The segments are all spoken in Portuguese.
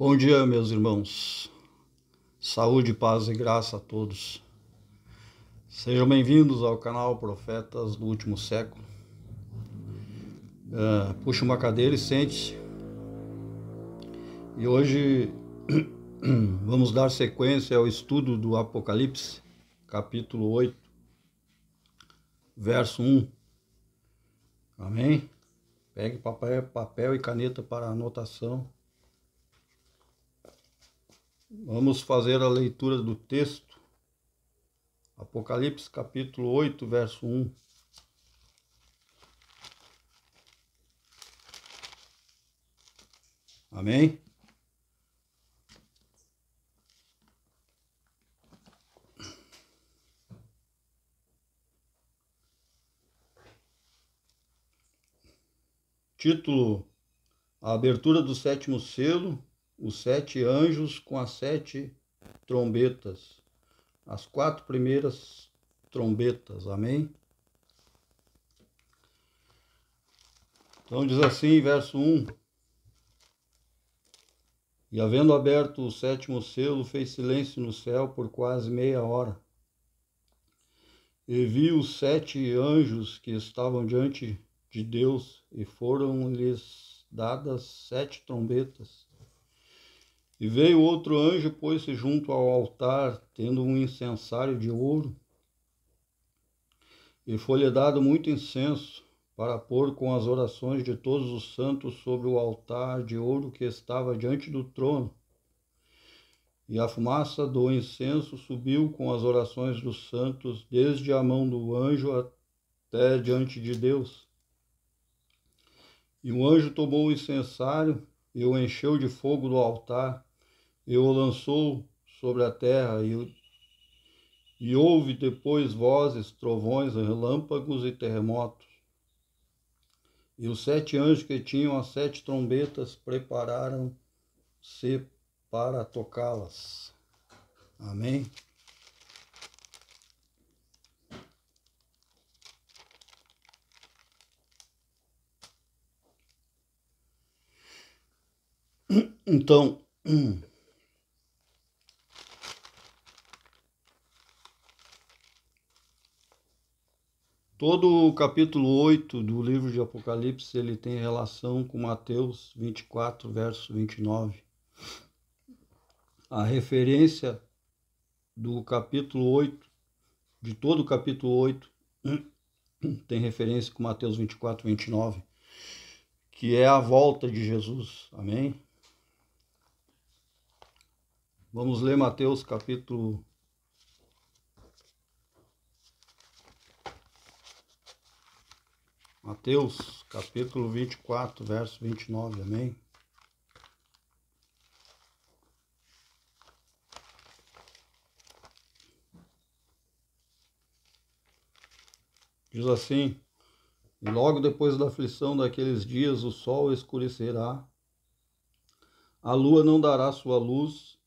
Bom dia, meus irmãos. Saúde, paz e graça a todos. Sejam bem-vindos ao canal Profetas do Último Século. Puxe uma cadeira e sente-se. E hoje vamos dar sequência ao estudo do Apocalipse, capítulo 8, verso 1. Amém? Pegue papel e caneta para anotação. Vamos fazer a leitura do texto. Apocalipse capítulo 8, verso 1. Amém? Título: A abertura do sétimo selo, os 7 anjos com as 7 trombetas, as 4 primeiras trombetas. Amém? Então diz assim, verso 1. E havendo aberto o sétimo selo, fez silêncio no céu por quase meia hora. E vi os 7 anjos que estavam diante de Deus, e foram-lhes dadas 7 trombetas. E veio outro anjo, pôs-se junto ao altar, tendo um incensário de ouro, e foi-lhe dado muito incenso, para pôr com as orações de todos os santos sobre o altar de ouro que estava diante do trono. E a fumaça do incenso subiu com as orações dos santos, desde a mão do anjo até diante de Deus. E o anjo tomou o incensário e o encheu de fogo do altar, e o lançou sobre a terra, e houve depois vozes, trovões, relâmpagos e terremotos. E os 7 anjos que tinham as 7 trombetas prepararam-se para tocá-las. Amém? Então, todo o capítulo 8 do livro de Apocalipse, ele tem relação com Mateus 24, verso 29. A referência do capítulo 8, de todo o capítulo 8, tem referência com Mateus 24, 29, que é a volta de Jesus. Amém? Vamos ler Mateus capítulo 24, verso 29, amém? Diz assim: E logo depois da aflição daqueles dias, o sol escurecerá, a lua não dará sua luz,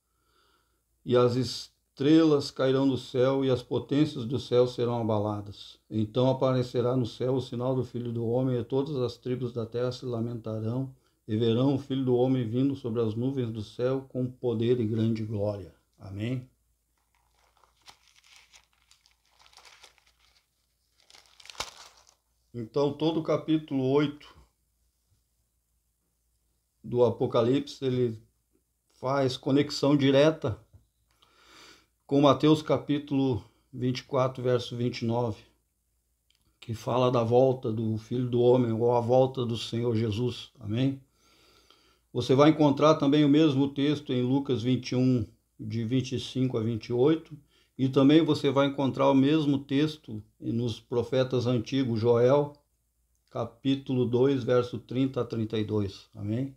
e as estrelas cairão do céu, e as potências do céu serão abaladas. Então aparecerá no céu o sinal do Filho do Homem, e todas as tribos da terra se lamentarão, e verão o Filho do Homem vindo sobre as nuvens do céu com poder e grande glória. Amém? Então, todo o capítulo 8 do Apocalipse, ele faz conexão direta com Mateus capítulo 24, verso 29, que fala da volta do Filho do Homem, ou a volta do Senhor Jesus. Amém? Você vai encontrar também o mesmo texto em Lucas 21, de 25 a 28, e também você vai encontrar o mesmo texto nos profetas antigos, Joel, capítulo 2, verso 30 a 32. Amém?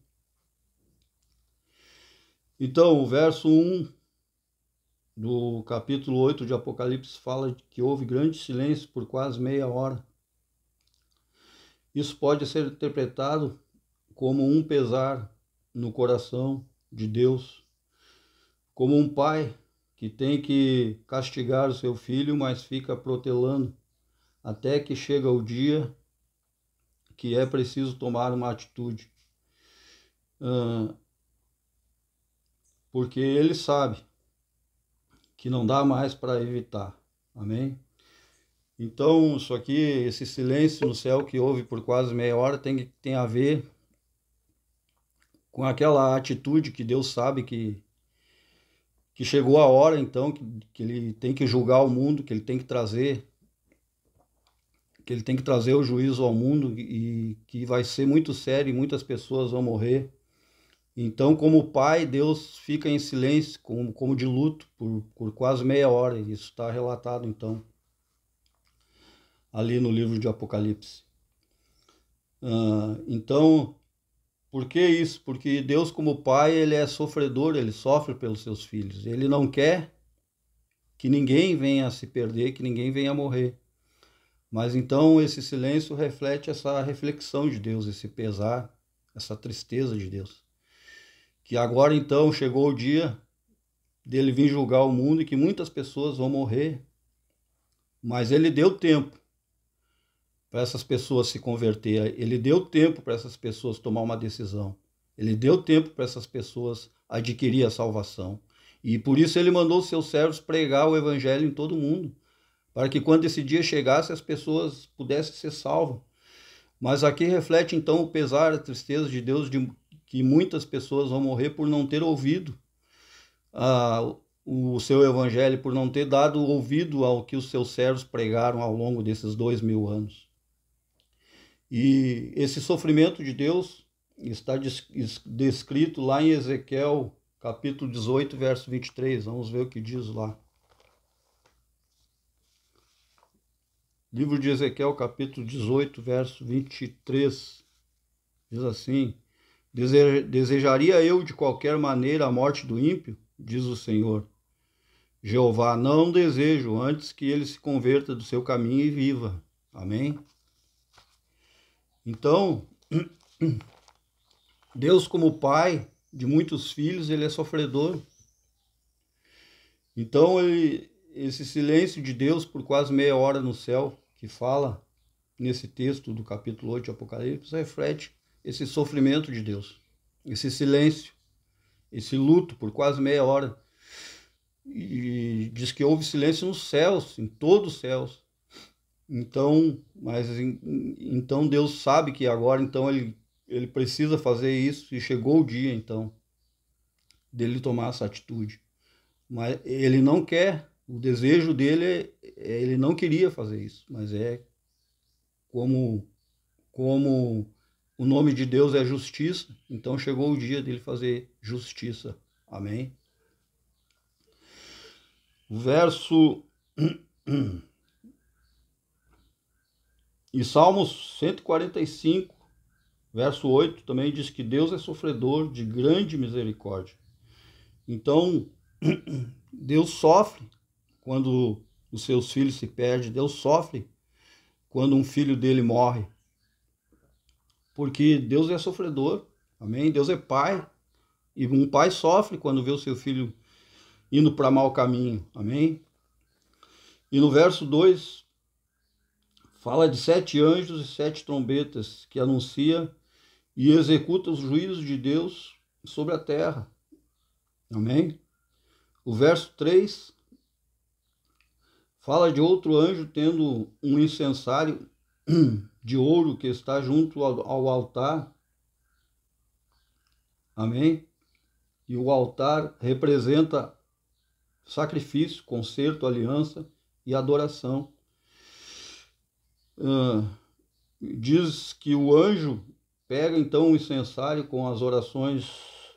Então, o verso 1 do capítulo 8 de Apocalipse fala que houve grande silêncio por quase meia hora. Isso pode ser interpretado como um pesar no coração de Deus, como um pai que tem que castigar o seu filho, mas fica protelando até que chega o dia que é preciso tomar uma atitude. porque ele sabe que não dá mais para evitar. Amém? Então, isso aqui, esse silêncio no céu que houve por quase meia hora tem a ver com aquela atitude que Deus sabe que chegou a hora, então, que ele tem que julgar o mundo, que ele tem que trazer o juízo ao mundo e que vai ser muito sério e muitas pessoas vão morrer. Então, como pai, Deus fica em silêncio, como de luto, por quase meia hora. Isso está relatado, então, ali no livro de Apocalipse. Então, por que isso? Porque Deus, como pai, ele é sofredor, ele sofre pelos seus filhos. Ele não quer que ninguém venha a se perder, que ninguém venha a morrer. Mas então esse silêncio reflete essa reflexão de Deus, esse pesar, essa tristeza de Deus. Que agora então chegou o dia dele vir julgar o mundo e que muitas pessoas vão morrer. Mas ele deu tempo para essas pessoas se converter, ele deu tempo para essas pessoas tomar uma decisão, ele deu tempo para essas pessoas adquirir a salvação. E por isso ele mandou seus servos pregar o evangelho em todo mundo, para que quando esse dia chegasse as pessoas pudessem ser salvas. Mas aqui reflete então o pesar, a tristeza de Deus de que muitas pessoas vão morrer por não ter ouvido o seu evangelho, por não ter dado ouvido ao que os seus servos pregaram ao longo desses 2000 anos. E esse sofrimento de Deus está descrito lá em Ezequiel, capítulo 18, verso 23. Vamos ver o que diz lá. Livro de Ezequiel, capítulo 18, verso 23. Diz assim: Desejaria eu de qualquer maneira a morte do ímpio? Diz o Senhor. Jeová, não desejo, antes que ele se converta do seu caminho e viva. Amém? Então, Deus, como pai de muitos filhos, ele é sofredor. Então, esse silêncio de Deus por quase meia hora no céu, que fala nesse texto do capítulo 8 de Apocalipse, reflete esse sofrimento de Deus, esse silêncio, esse luto por quase meia hora. E diz que houve silêncio nos céus, em todos os céus. Então, então Deus sabe que agora então ele precisa fazer isso e chegou o dia então dele tomar essa atitude. Mas ele não quer, o desejo dele ele não queria fazer isso, mas como o nome de Deus é justiça, então chegou o dia dele fazer justiça. Amém? O verso e Salmos 145, verso 8, também diz que Deus é sofredor de grande misericórdia. Então, Deus sofre quando os seus filhos se perdem, Deus sofre quando um filho dele morre, porque Deus é sofredor, amém? Deus é pai, e um pai sofre quando vê o seu filho indo para mau caminho, amém? E no verso 2, fala de 7 anjos e 7 trombetas que anuncia e executa os juízos de Deus sobre a terra. Amém? O verso 3 fala de outro anjo tendo um incensário de ouro que está junto ao altar. Amém? E o altar representa sacrifício, conserto, aliança e adoração. Diz que o anjo pega então o incensário com as orações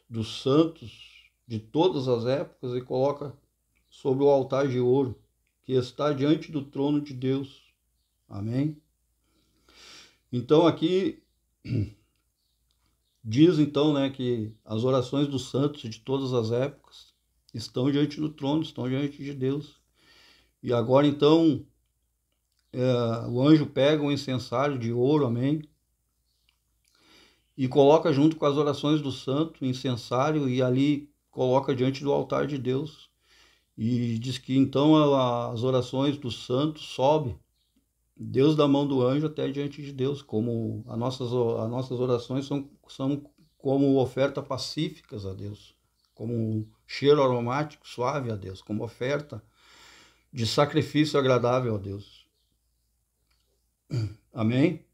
dos santos de todas as épocas e coloca sobre o altar de ouro que está diante do trono de Deus. Amém? Então aqui diz então, né, que as orações dos santos de todas as épocas estão diante do trono, estão diante de Deus. E agora então o anjo pega um incensário de ouro, amém, e coloca junto com as orações do santo, incensário, e ali coloca diante do altar de Deus. E diz que então as orações dos santos sobem Deus da mão do anjo até diante de Deus, como as nossas orações são como oferta pacíficas a Deus. como um cheiro aromático suave a Deus, como oferta de sacrifício agradável a Deus. Amém?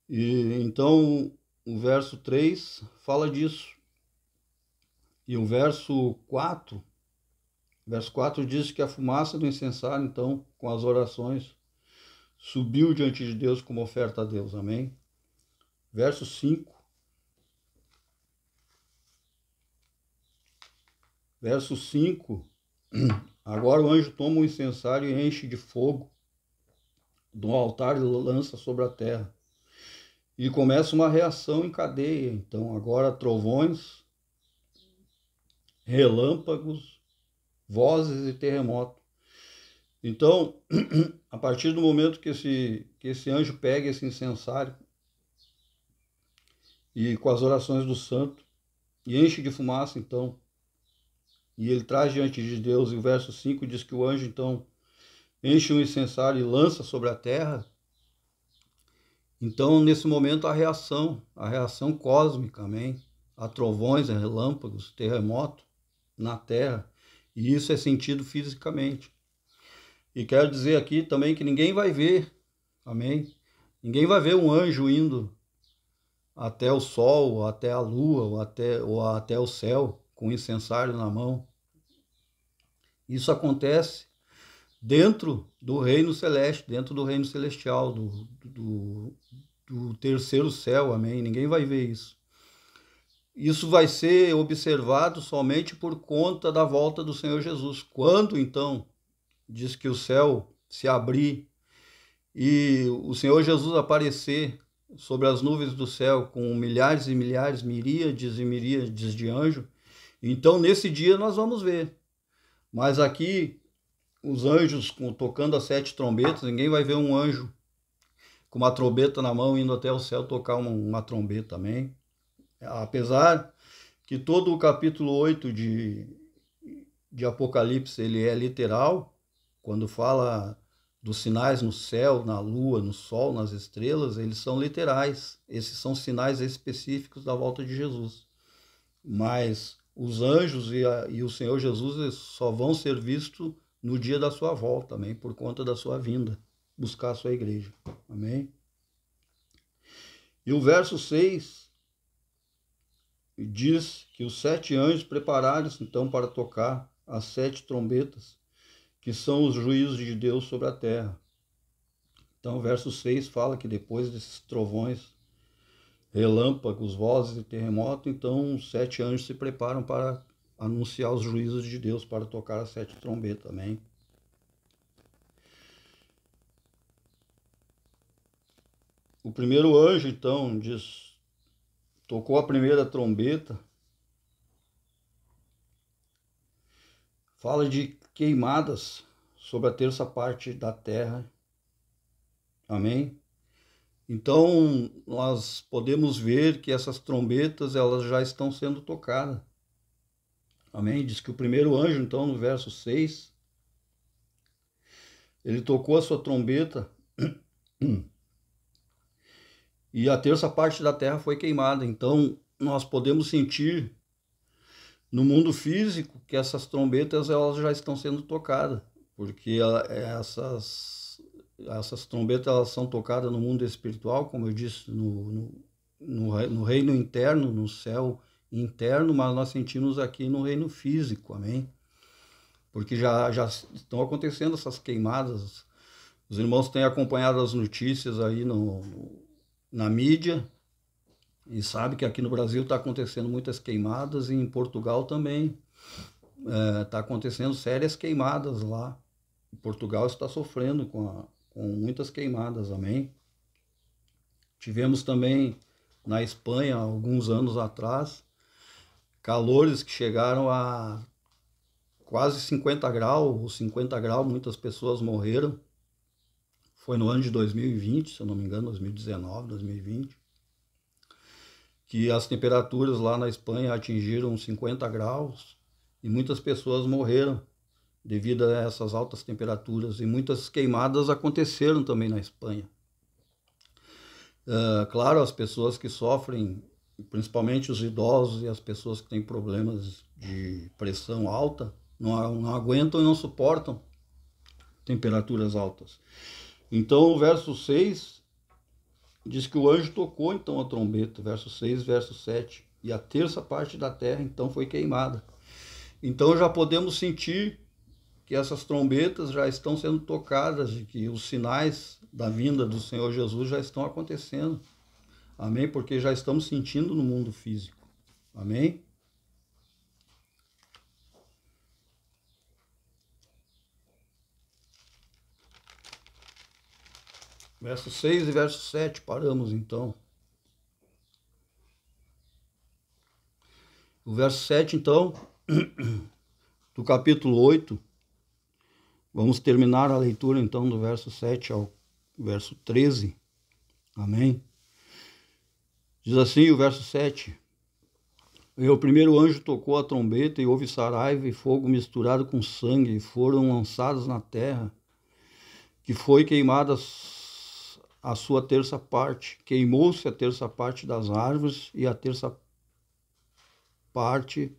E então o verso 3 fala disso. E o verso 4 diz que a fumaça do incensário, então, com as orações, subiu diante de Deus como oferta a Deus. Amém? Verso 5. Verso 5. Agora o anjo toma o incensário e enche de fogo do altar e lança sobre a terra. E começa uma reação em cadeia. Então, agora trovões, relâmpagos, vozes e terremoto. Então, a partir do momento que esse anjo pega esse incensário e com as orações do santo e enche de fumaça, então, e ele traz diante de Deus, e o verso 5 diz que o anjo, então, enche o incensário e lança sobre a terra. Então, nesse momento, a reação cósmica, amém? Há trovões, relâmpagos, terremoto na terra, e isso é sentido fisicamente. E quero dizer aqui também que ninguém vai ver, amém? Ninguém vai ver um anjo indo até o sol, ou até a lua, ou até o céu, com o incensário na mão. Isso acontece dentro do reino celeste, dentro do reino celestial, do terceiro céu, amém? Ninguém vai ver isso. Isso vai ser observado somente por conta da volta do Senhor Jesus. Quando, então, diz que o céu se abrir e o Senhor Jesus aparecer sobre as nuvens do céu com milhares e milhares, miríades e miríades de anjos, então nesse dia nós vamos ver. Mas aqui, os anjos tocando as 7 trombetas, ninguém vai ver um anjo com uma trombeta na mão indo até o céu tocar uma trombeta, amém? Apesar que todo o capítulo 8 de Apocalipse ele é literal, quando fala dos sinais no céu, na lua, no sol, nas estrelas, eles são literais. Esses são sinais específicos da volta de Jesus. Mas os anjos e o Senhor Jesus só vão ser vistos no dia da sua volta, amém? Por conta da sua vinda, buscar a sua igreja, amém? E o verso 6 diz que os 7 anjos prepararam-se então para tocar as 7 trombetas, que são os juízos de Deus sobre a terra. Então o verso 6 fala que depois desses trovões, relâmpagos, vozes e terremoto, então os 7 anjos se preparam para anunciar os juízos de Deus, para tocar as 7 trombetas, amém? O primeiro anjo, então, tocou a primeira trombeta, fala de queimadas sobre a terça parte da terra, amém? Então, nós podemos ver que essas trombetas, elas já estão sendo tocadas, amém? Diz que o primeiro anjo, então, no verso 6, ele tocou a sua trombeta e a terça parte da terra foi queimada. Então, nós podemos sentir no mundo físico que essas trombetas elas já estão sendo tocadas, porque essas trombetas elas são tocadas no mundo espiritual, como eu disse, no reino interno, no céu interno, mas nós sentimos aqui no reino físico, amém? Porque já estão acontecendo essas queimadas. Os irmãos têm acompanhado as notícias aí na mídia e sabe que aqui no Brasil está acontecendo muitas queimadas e em Portugal também está acontecendo sérias queimadas lá. Portugal está sofrendo com muitas queimadas, amém? Tivemos também na Espanha, alguns anos atrás, calores que chegaram a quase 50 graus, ou 50 graus, muitas pessoas morreram. Foi no ano de 2020, se eu não me engano, 2019, 2020, que as temperaturas lá na Espanha atingiram 50 graus e muitas pessoas morreram devido a essas altas temperaturas, e muitas queimadas aconteceram também na Espanha. Claro, as pessoas que sofrem principalmente os idosos e as pessoas que têm problemas de pressão alta, não aguentam e não suportam temperaturas altas. Então, o verso 6 diz que o anjo tocou então a trombeta, verso 6, verso 7, e a terça parte da terra então foi queimada. Então já podemos sentir que essas trombetas já estão sendo tocadas e que os sinais da vinda do Senhor Jesus já estão acontecendo. Amém? Porque já estamos sentindo no mundo físico. Amém? Verso 6 e verso 7, paramos então. O verso 7, então, do capítulo 8, vamos terminar a leitura então do verso 7 ao verso 13. Amém? Diz assim o verso 7. E o primeiro anjo tocou a trombeta e houve saraiva e fogo misturado com sangue, e foram lançados na terra, que foi queimada a sua terça parte. Queimou-se a terça parte das árvores e a terça parte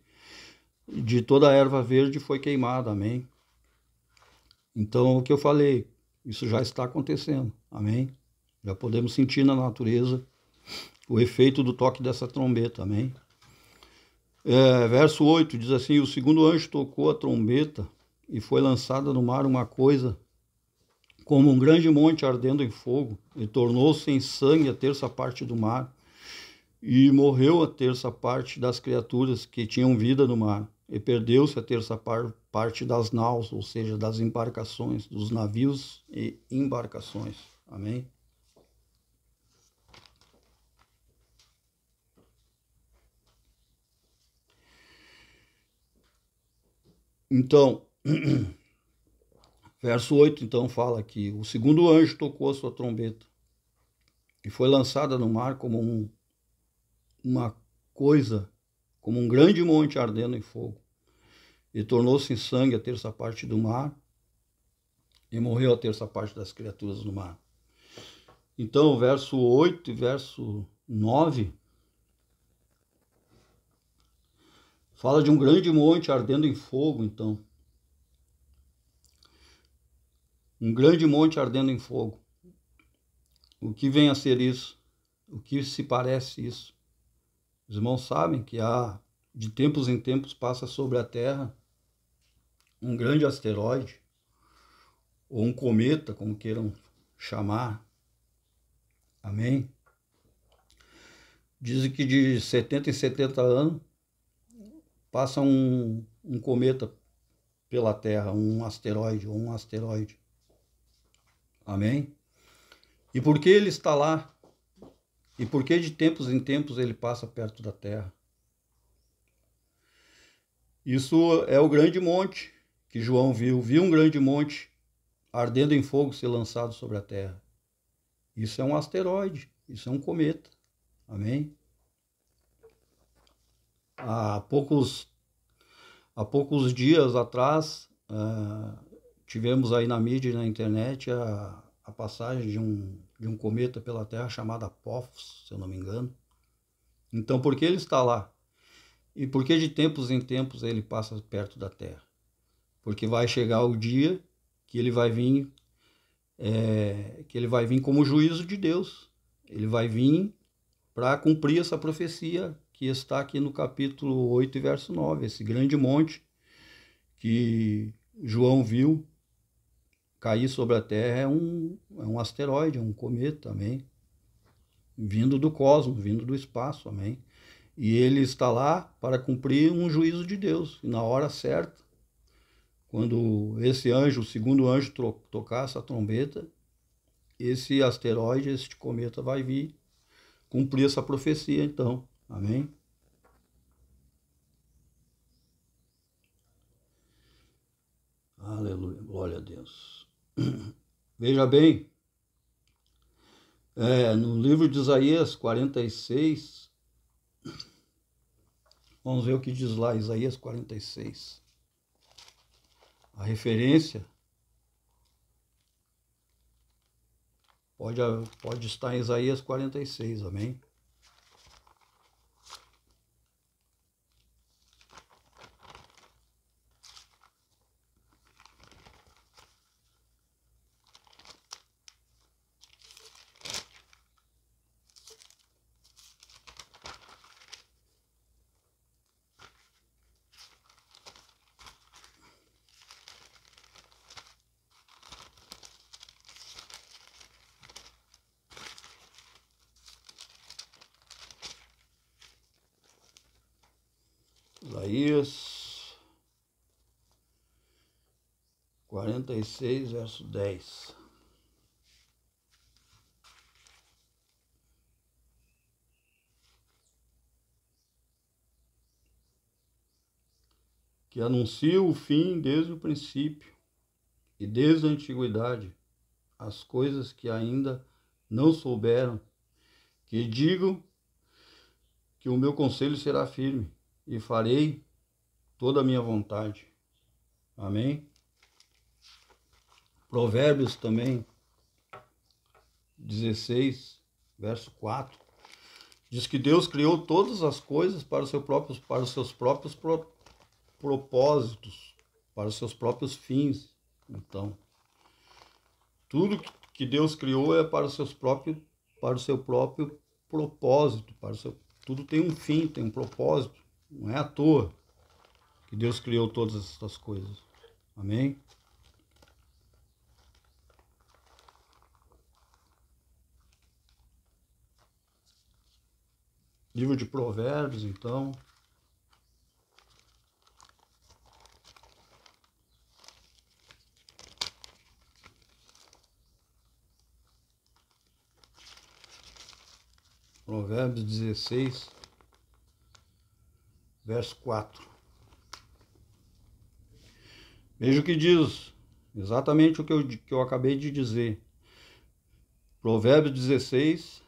de toda a erva verde foi queimada. Amém? Então, o que eu falei, isso já está acontecendo. Amém? Já podemos sentir na natureza o efeito do toque dessa trombeta. Amém? Verso 8 diz assim: o segundo anjo tocou a trombeta e foi lançada no mar uma coisa como um grande monte ardendo em fogo, e tornou-se em sangue a terça parte do mar, e morreu a terça parte das criaturas que tinham vida no mar, e perdeu-se a terça parte das naus, ou seja, das embarcações, dos navios e embarcações. Amém? Então, verso 8 então fala que o segundo anjo tocou a sua trombeta e foi lançada no mar como uma coisa, como um grande monte ardendo em fogo, e tornou-se em sangue a terça parte do mar, e morreu a terça parte das criaturas do mar. Então, verso 8 e verso 9 fala de um grande monte ardendo em fogo, então. Um grande monte ardendo em fogo. O que vem a ser isso? O que se parece isso? Os irmãos sabem que de tempos em tempos passa sobre a Terra um grande asteroide, ou um cometa, como queiram chamar. Amém? Dizem que de 70 em 70 anos passa um cometa pela Terra, um asteroide ou um asteroide. Amém? E por que ele está lá? E por que de tempos em tempos ele passa perto da Terra? Isso é o grande monte que João viu. Viu um grande monte ardendo em fogo ser lançado sobre a Terra. Isso é um asteroide, isso é um cometa. Amém? Há poucos dias atrás, tivemos aí na mídia e na internet a passagem de um cometa pela Terra chamado Apophis, se eu não me engano. Então, por que ele está lá? E por que de tempos em tempos ele passa perto da Terra? Porque vai chegar o dia que ele vai vir, como juízo de Deus. Ele vai vir para cumprir essa profecia que está aqui no capítulo 8 e verso 9. Esse grande monte que João viu cair sobre a Terra é um asteroide, é um cometa, amém? Vindo do cosmos, vindo do espaço, amém? E ele está lá para cumprir um juízo de Deus. E na hora certa, quando esse anjo, o segundo anjo, tocar essa trombeta, esse asteroide, esse cometa vai vir cumprir essa profecia, então. Amém? Aleluia, glória a Deus. Veja bem, no livro de Isaías 46, vamos ver o que diz lá, Isaías 46. A referência pode estar em Isaías 46, amém? Isaías 46, verso 10. Que anuncia o fim desde o princípio e desde a antiguidade, as coisas que ainda não souberam, que digam que o meu conselho será firme e farei toda a minha vontade. Amém? Provérbios também, 16, verso 4, diz que Deus criou todas as coisas para os seus próprios propósitos, para os seus próprios fins. Então, tudo que Deus criou é para o seu próprio propósito, tudo tem um fim, tem um propósito. Não é à toa que Deus criou todas essas coisas. Amém? Livro de Provérbios, então. Provérbios 16, verso 4. Veja o que diz, exatamente o que eu acabei de dizer. Provérbios 16,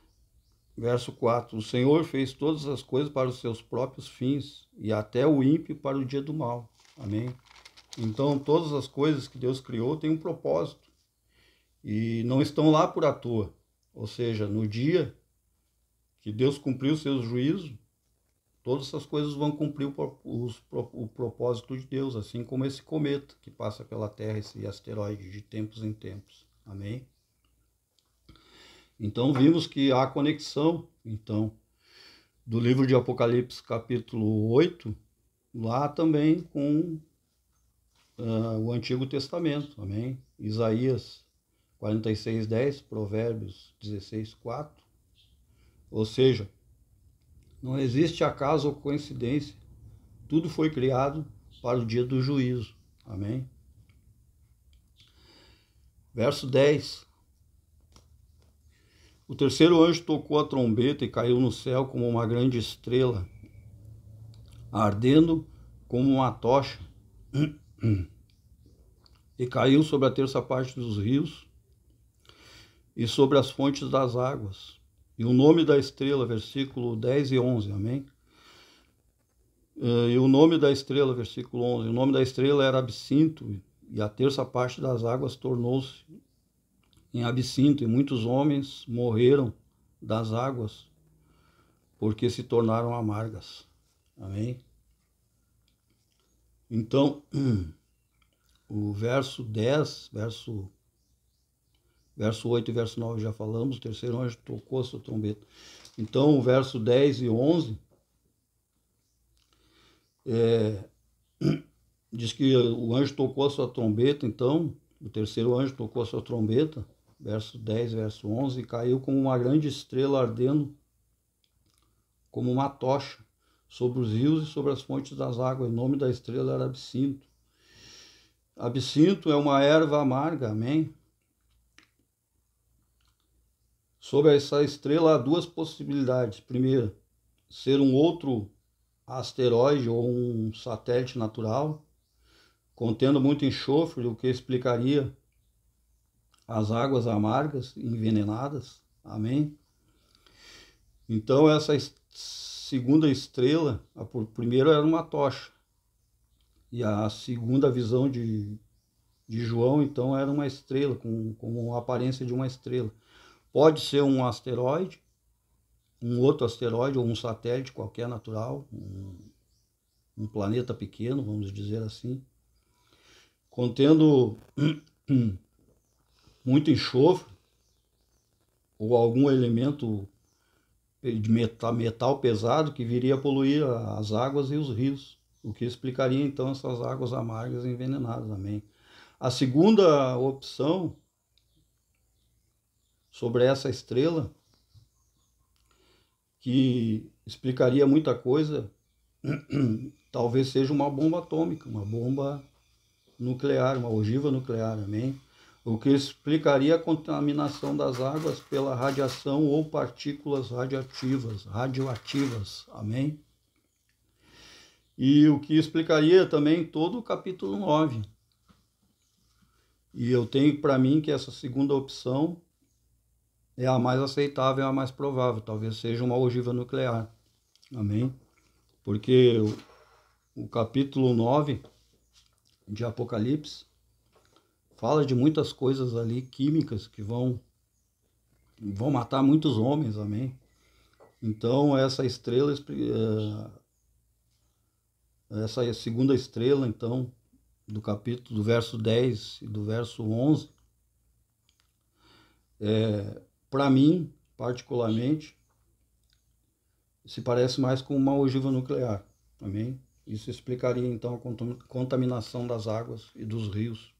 verso 4. O Senhor fez todas as coisas para os seus próprios fins, e até o ímpio para o dia do mal. Amém? Então, todas as coisas que Deus criou têm um propósito, e não estão lá por à toa. Ou seja, no dia que Deus cumpriu os seus juízos, todas essas coisas vão cumprir o propósito de Deus, assim como esse cometa que passa pela Terra, esse asteroide, de tempos em tempos. Amém? Então vimos que há conexão, então, do livro de Apocalipse, capítulo 8, lá também com o Antigo Testamento. Amém? Isaías 46, 10, Provérbios 16, 4. Ou seja, não existe acaso ou coincidência. Tudo foi criado para o dia do juízo. Amém? Verso 10. O terceiro anjo tocou a trombeta e caiu no céu como uma grande estrela, ardendo como uma tocha, e caiu sobre a terça parte dos rios e sobre as fontes das águas. E o nome da estrela, versículo 10 e 11, amém? E o nome da estrela, versículo 11, o nome da estrela era Absinto, e a terça parte das águas tornou-se em absinto, e muitos homens morreram das águas, porque se tornaram amargas. Amém? Então, o verso 10, verso 8 e verso 9 já falamos, o terceiro anjo tocou a sua trombeta. Então, o verso 10 e 11 diz que o anjo tocou a sua trombeta, então, o terceiro anjo tocou a sua trombeta, verso 10, verso 11, e caiu como uma grande estrela ardendo, como uma tocha, sobre os rios e sobre as fontes das águas. O nome da estrela era Absinto. Absinto é uma erva amarga, amém? Sobre essa estrela há duas possibilidades. Primeiro, ser um outro asteroide ou um satélite natural, contendo muito enxofre, o que explicaria as águas amargas envenenadas. Amém? Então, essa segunda estrela, primeiro era uma tocha, e a segunda visão de João, então, era uma estrela, com a aparência de uma estrela. Pode ser um asteroide, um outro asteroide ou um satélite qualquer natural, um planeta pequeno, vamos dizer assim, contendo muito enxofre ou algum elemento de metal pesado que viria a poluir as águas e os rios, o que explicaria então essas águas amargas e envenenadas. Amém? A segunda opção sobre essa estrela, que explicaria muita coisa, talvez seja uma bomba atômica, uma bomba nuclear, uma ogiva nuclear, amém? O que explicaria a contaminação das águas pela radiação ou partículas radioativas, amém? E o que explicaria também todo o capítulo 9. E eu tenho para mim que essa segunda opção é a mais aceitável, é a mais provável, talvez seja uma ogiva nuclear, amém? Porque o capítulo 9 de Apocalipse fala de muitas coisas ali químicas que vão matar muitos homens, amém? Então essa estrela, essa segunda estrela, então, do capítulo, do verso 10 e do verso 11, para mim, particularmente, se parece mais com uma ogiva nuclear, amém? Isso explicaria então a contaminação das águas e dos rios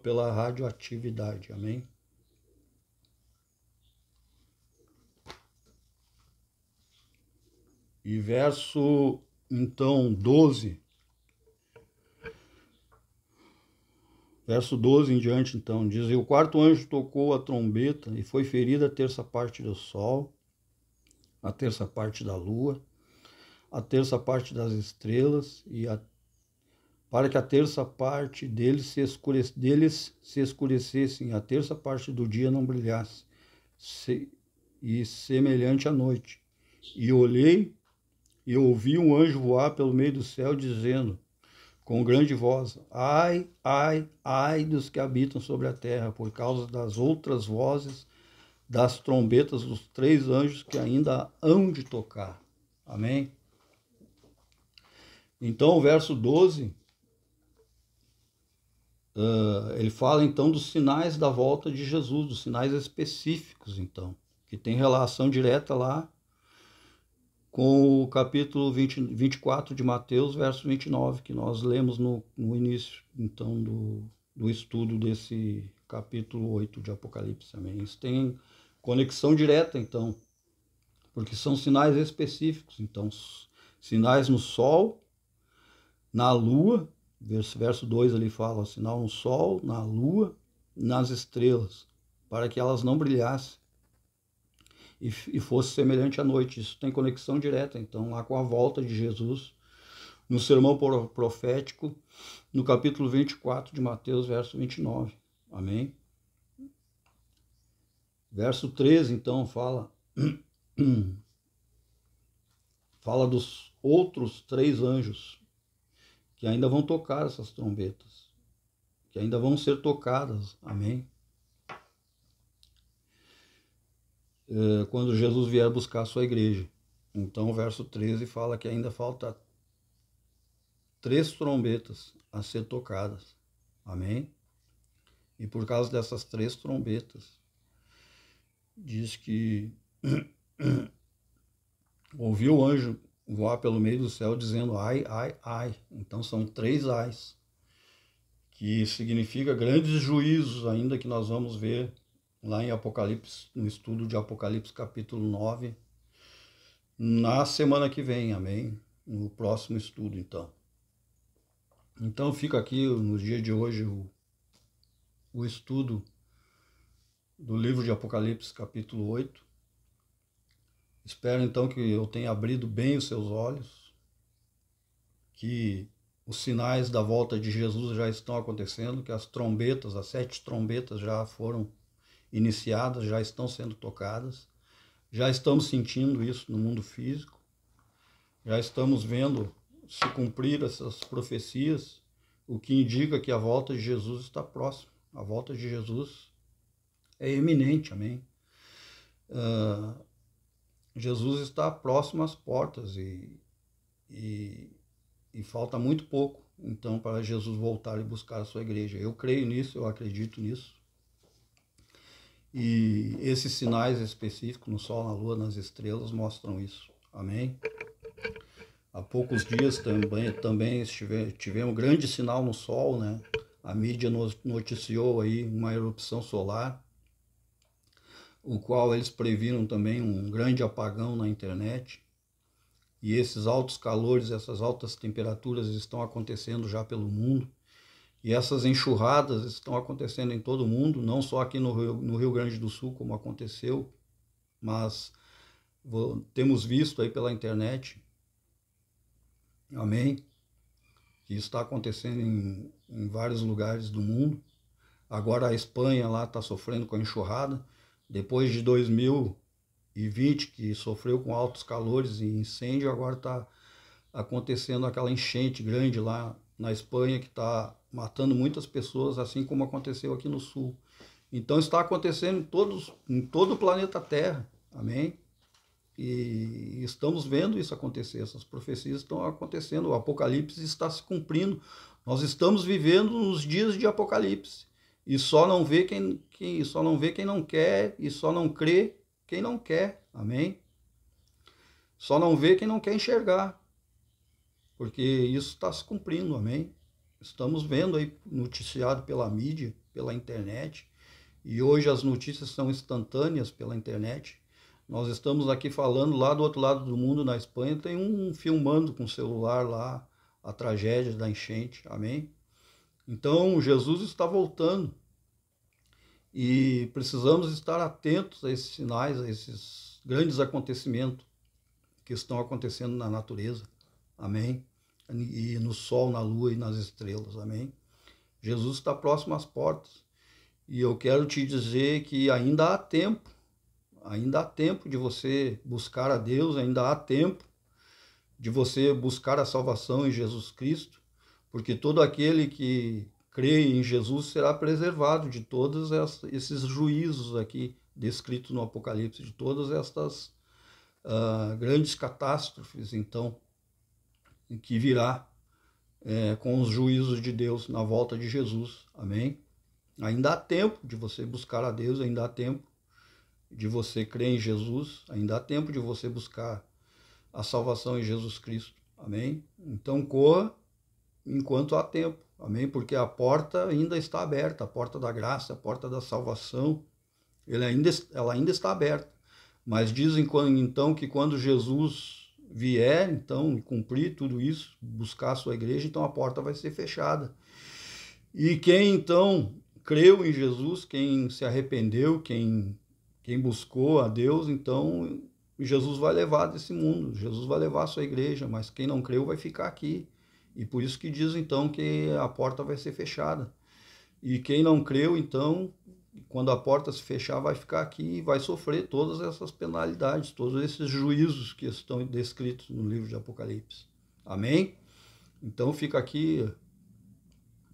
pela radioatividade, amém? E verso, então, 12, verso 12 em diante, então, diz: E o quarto anjo tocou a trombeta, e foi ferida a terça parte do sol, a terça parte da lua, a terça parte das estrelas, para que a terça parte deles se escurecessem, a terça parte do dia não brilhasse, e semelhante à noite. E olhei e ouvi um anjo voar pelo meio do céu, dizendo com grande voz: Ai, ai, ai dos que habitam sobre a terra, por causa das outras vozes das trombetas dos 3 anjos que ainda hão de tocar. Amém? Então, o verso 12, ele fala então dos sinais da volta de Jesus, dos sinais específicos, então, que tem relação direta lá com o capítulo 24 de Mateus, verso 29, que nós lemos no início, então, do estudo desse capítulo 8 de Apocalipse. Amém? Isso tem conexão direta, então, porque são sinais específicos. Então, sinais no sol, na lua, verso 2 ali fala, sinal no sol, na lua, nas estrelas, para que elas não brilhassem e fosse semelhante à noite. Isso tem conexão direta, então, lá com a volta de Jesus, no sermão profético, no capítulo 24 de Mateus, verso 29. Amém? Verso 13, então, fala dos outros 3 anjos que ainda vão tocar essas trombetas, que ainda vão ser tocadas. Amém? Quando Jesus vier buscar a sua igreja. Então, o verso 13 fala que ainda falta 3 trombetas a ser tocadas. Amém? E por causa dessas 3 trombetas, diz que ouviu o anjo voar pelo meio do céu dizendo ai, ai, ai. Então são 3 ais, que significa grandes juízos, ainda que nós vamos ver lá em Apocalipse, no estudo de Apocalipse capítulo 9, na semana que vem, amém? No próximo estudo, então. Então fica aqui no dia de hoje o estudo do livro de Apocalipse capítulo 8. Espero então que eu tenha abrido bem os seus olhos, que os sinais da volta de Jesus já estão acontecendo, que as 7 trombetas já foram iniciadas, já estão sendo tocadas, já estamos sentindo isso no mundo físico, já estamos vendo se cumprir essas profecias, o que indica que a volta de Jesus está próxima. A volta de Jesus é iminente, amém? Jesus está próximo às portas e falta muito pouco, então, para Jesus voltar e buscar a sua igreja. Eu creio nisso, eu acredito nisso. E esses sinais específicos no sol, na lua, nas estrelas mostram isso. Amém? Há poucos dias também tivemos um grande sinal no sol, né? A mídia noticiou aí uma erupção solar, o qual eles previram também um grande apagão na internet. e esses altos calores, essas altas temperaturas estão acontecendo já pelo mundo, e essas enxurradas estão acontecendo em todo o mundo, não só aqui no Rio Grande do Sul, como aconteceu, mas temos visto aí pela internet, amém, que está acontecendo em vários lugares do mundo. Agora a Espanha lá está sofrendo com a enxurrada, depois de 2020, que sofreu com altos calores e incêndio, agora está acontecendo aquela enchente grande lá na Espanha, que está matando muitas pessoas, assim como aconteceu aqui no Sul. Então está acontecendo em todo o planeta Terra, amém? E estamos vendo isso acontecer, essas profecias estão acontecendo, o Apocalipse está se cumprindo. Nós estamos vivendo nos dias de Apocalipse. E só não vê só não vê quem não quer, e só não crê quem não quer, amém? Só não vê quem não quer enxergar, porque isso está se cumprindo, amém? Estamos vendo aí noticiado pela mídia, pela internet, e hoje as notícias são instantâneas pela internet. Nós estamos aqui falando, lá do outro lado do mundo, na Espanha, tem um filmando com o celular lá a tragédia da enchente, amém? Então, Jesus está voltando e precisamos estar atentos a esses sinais, a esses grandes acontecimentos que estão acontecendo na natureza, amém? E no sol, na lua e nas estrelas, amém? Jesus está próximo às portas e eu quero te dizer que ainda há tempo de você buscar a Deus, ainda há tempo de você buscar a salvação em Jesus Cristo, porque todo aquele que crê em Jesus será preservado de todos esses juízos aqui descritos no Apocalipse, de todas estas grandes catástrofes, então, que virá com os juízos de Deus na volta de Jesus, amém? Ainda há tempo de você buscar a Deus, ainda há tempo de você crer em Jesus, ainda há tempo de você buscar a salvação em Jesus Cristo, amém? Então corra enquanto há tempo, amém? Porque a porta ainda está aberta, a porta da graça, a porta da salvação, ela ainda está aberta. Mas dizem então que quando Jesus vier, então, e cumprir tudo isso, buscar a sua igreja, então a porta vai ser fechada. E quem então creu em Jesus, quem se arrependeu, quem buscou a Deus, então Jesus vai levar desse mundo, Jesus vai levar a sua igreja, mas quem não creu vai ficar aqui. E por isso que diz então que a porta vai ser fechada. E quem não creu, então, quando a porta se fechar, vai ficar aqui e vai sofrer todas essas penalidades, todos esses juízos que estão descritos no livro de Apocalipse. Amém? Então fica aqui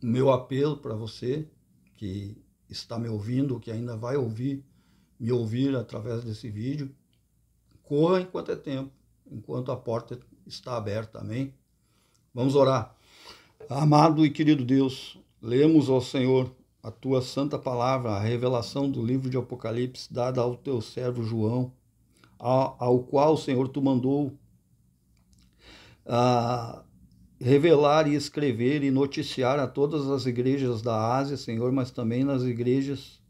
o meu apelo para você que está me ouvindo, que ainda vai me ouvir através desse vídeo. Corra enquanto é tempo, enquanto a porta está aberta, amém? Vamos orar. Amado e querido Deus, lemos ao Senhor a tua santa palavra, a revelação do livro de Apocalipse, dada ao teu servo João, ao qual, Senhor, tu mandou revelar e escrever e noticiar a todas as igrejas da Ásia, Senhor, mas também nas igrejas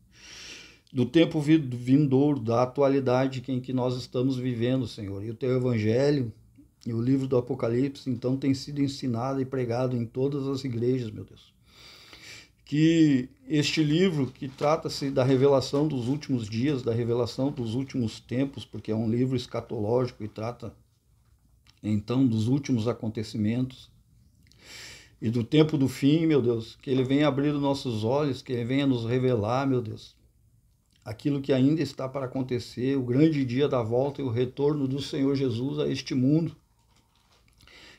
do tempo vindouro, da atualidade em que nós estamos vivendo, Senhor. E o teu evangelho e o livro do Apocalipse, então, tem sido ensinado e pregado em todas as igrejas, meu Deus. Que este livro, que trata-se da revelação dos últimos dias, da revelação dos últimos tempos, porque é um livro escatológico e trata, então, dos últimos acontecimentos e do tempo do fim, meu Deus, que ele venha abrir os nossos olhos, que ele venha nos revelar, meu Deus, aquilo que ainda está para acontecer, o grande dia da volta e o retorno do Senhor Jesus a este mundo.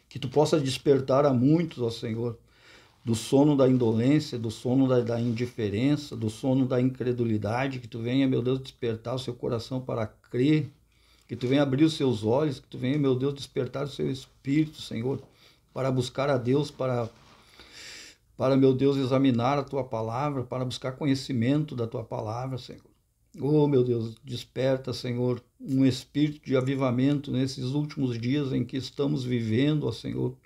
Que tu possa despertar a muitos, ó Senhor, do sono da indolência, do sono da indiferença, do sono da incredulidade, que tu venha, meu Deus, despertar o seu coração para crer, que tu venha abrir os seus olhos, que tu venha, meu Deus, despertar o seu espírito, Senhor, para buscar a Deus, para, meu Deus, examinar a tua palavra, para buscar conhecimento da tua palavra, Senhor. Oh, meu Deus, desperta, Senhor, um espírito de avivamento nesses últimos dias em que estamos vivendo, ó Senhor.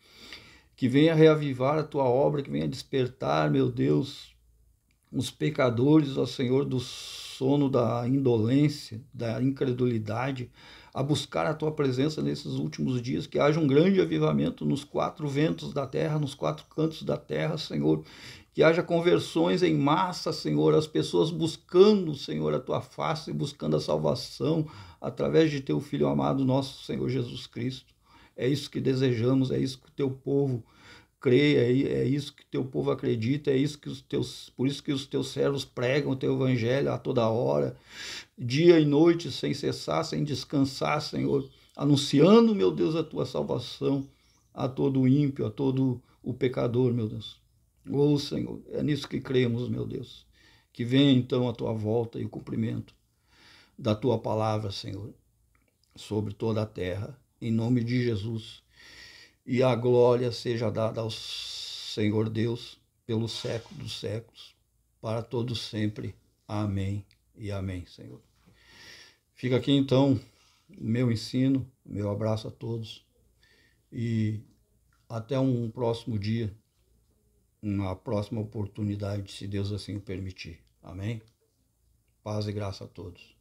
Que venha reavivar a tua obra, que venha despertar, meu Deus, os pecadores, ó Senhor, do sono da indolência, da incredulidade, a buscar a tua presença nesses últimos dias, que haja um grande avivamento nos 4 ventos da terra, nos 4 cantos da terra, Senhor, que haja conversões em massa, Senhor, as pessoas buscando, Senhor, a tua face, buscando a salvação através de teu Filho amado, nosso Senhor Jesus Cristo. É isso que desejamos, é isso que o teu povo crê, é isso que o teu povo acredita, é isso que por isso que os teus servos pregam o teu evangelho a toda hora, dia e noite, sem cessar, sem descansar, Senhor, anunciando, meu Deus, a tua salvação a todo ímpio, a todo o pecador, meu Deus. Oh, Senhor, é nisso que cremos, meu Deus. Que venha então a tua volta e o cumprimento da tua palavra, Senhor, sobre toda a terra, em nome de Jesus. E a glória seja dada ao Senhor Deus pelo século dos séculos, para todos sempre. Amém e amém, Senhor. Fica aqui então o meu ensino, o meu abraço a todos e até um próximo dia, uma próxima oportunidade, se Deus assim o permitir. Amém? Paz e graça a todos.